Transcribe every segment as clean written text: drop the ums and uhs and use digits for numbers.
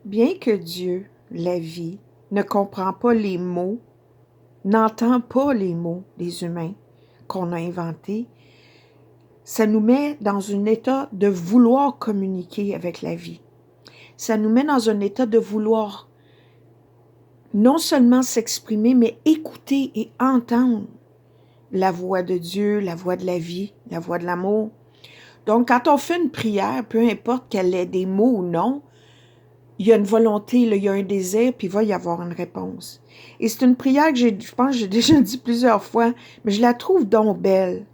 Bien que Dieu, la vie, ne comprend pas les mots, n'entend pas les mots des humains qu'on a inventés, ça nous met dans un état de vouloir communiquer avec la vie. Ça nous met dans un état de vouloir non seulement s'exprimer, mais écouter et entendre la voix de Dieu, la voix de la vie, la voix de l'amour. Donc, quand on fait une prière, peu importe qu'elle ait des mots ou non, il y a une volonté, là, il y a un désir, puis il va y avoir une réponse. Et c'est une prière que je pense que j'ai déjà dit plusieurs fois, mais je la trouve donc belle.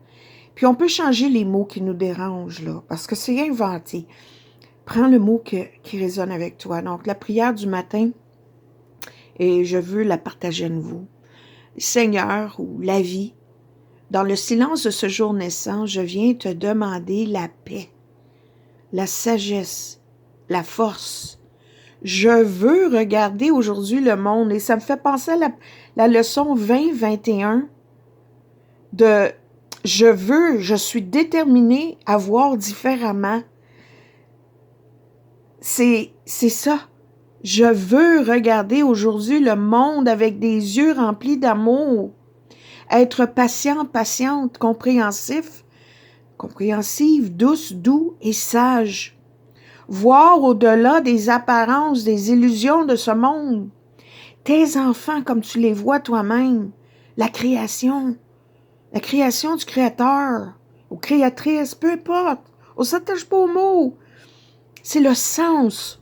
Puis on peut changer les mots qui nous dérangent, là, parce que c'est inventé. Prends le mot qui résonne avec toi. Donc, la prière du matin, et je veux la partager à vous. Seigneur, ou la vie, dans le silence de ce jour naissant, je viens te demander la paix, la sagesse, la force. Je veux regarder aujourd'hui le monde, et ça me fait penser à la leçon 20-21 de je suis déterminée à voir différemment. C'est ça. Je veux regarder aujourd'hui le monde avec des yeux remplis d'amour. Être patient, patiente, compréhensif, compréhensive, douce, doux et sage. Voir au-delà des apparences, des illusions de ce monde. Tes enfants comme tu les vois toi-même. La création du Créateur, ou créatrice, peu importe. On ne s'attache pas aux mots. C'est le sens.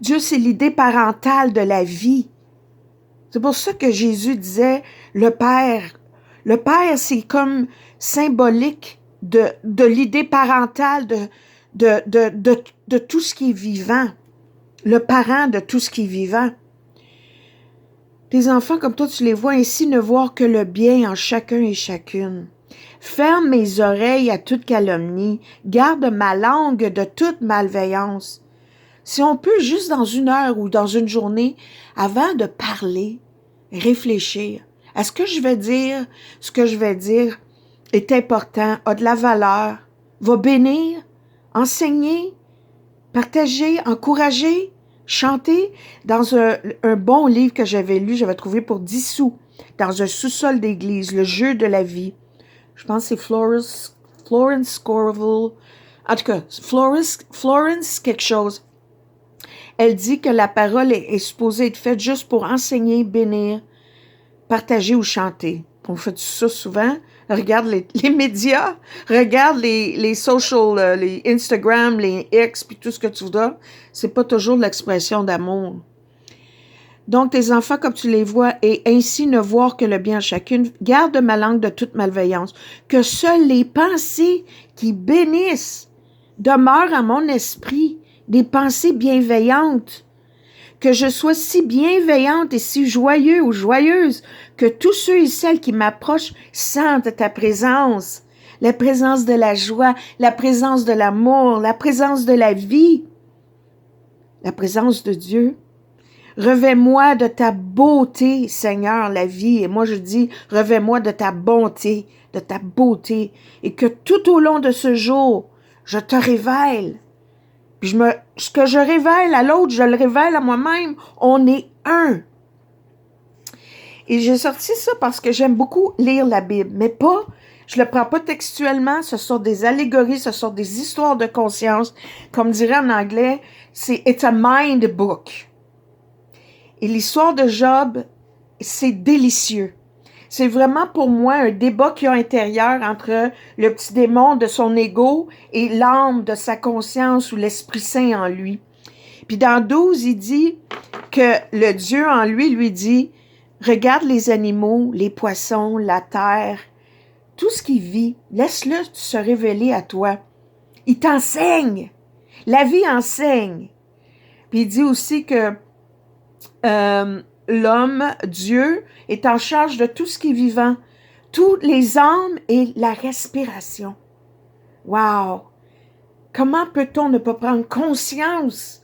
Dieu, c'est l'idée parentale de la vie. C'est pour ça que Jésus disait le Père. Le Père, c'est comme symbolique de l'idée parentale de tout ce qui est vivant. Le parent de tout ce qui est vivant. Tes enfants, comme toi, tu les vois ainsi, ne voir que le bien en chacun et chacune. Ferme mes oreilles à toute calomnie. Garde ma langue de toute malveillance. Si on peut, juste dans une heure ou dans une journée, avant de parler, réfléchir. Est-ce que je vais dire, ce que je vais dire est important, a de la valeur, va bénir, enseigner, partager, encourager, chanter? Dans un bon livre que j'avais lu, j'avais trouvé pour 10 sous, dans un sous-sol d'église, Le jeu de la vie. Je pense que c'est Florence Scovel. En tout cas, Florence quelque chose. Elle dit que la parole est supposée être faite juste pour enseigner, bénir, partager ou chanter. On fait ça souvent. Regarde les médias, regarde les social, les Instagram, les X, puis tout ce que tu voudras. C'est pas toujours l'expression d'amour. Donc, tes enfants, comme tu les vois, et ainsi ne voir que le bien en chacune, garde ma langue de toute malveillance, que seules les pensées qui bénissent demeurent à mon esprit, des pensées bienveillantes, que je sois si bienveillante et si joyeux ou joyeuse que tous ceux et celles qui m'approchent sentent ta présence, la présence de la joie, la présence de l'amour, la présence de la vie, la présence de Dieu. Revêt-moi de ta beauté, Seigneur, la vie. Et moi, je dis, revêt-moi de ta bonté, de ta beauté. Et que tout au long de ce jour, je te révèle. Puis ce que je révèle à l'autre, je le révèle à moi-même. On est un. Et j'ai sorti ça parce que j'aime beaucoup lire la Bible, mais pas, je le prends pas textuellement, ce sont des allégories, ce sont des histoires de conscience. Comme dirait en anglais, c'est « it's a mind book ». Et l'histoire de Job, c'est délicieux. C'est vraiment pour moi un débat qu'il y a intérieur entre le petit démon de son ego et l'âme de sa conscience ou l'Esprit Saint en lui. Puis dans 12, il dit que le Dieu en lui dit « Regarde les animaux, les poissons, la terre, tout ce qui vit, laisse-le se révéler à toi. Il t'enseigne. La vie enseigne. » Puis il dit aussi que l'homme, Dieu, est en charge de tout ce qui est vivant, toutes les âmes et la respiration. Wow! Comment peut-on ne pas prendre conscience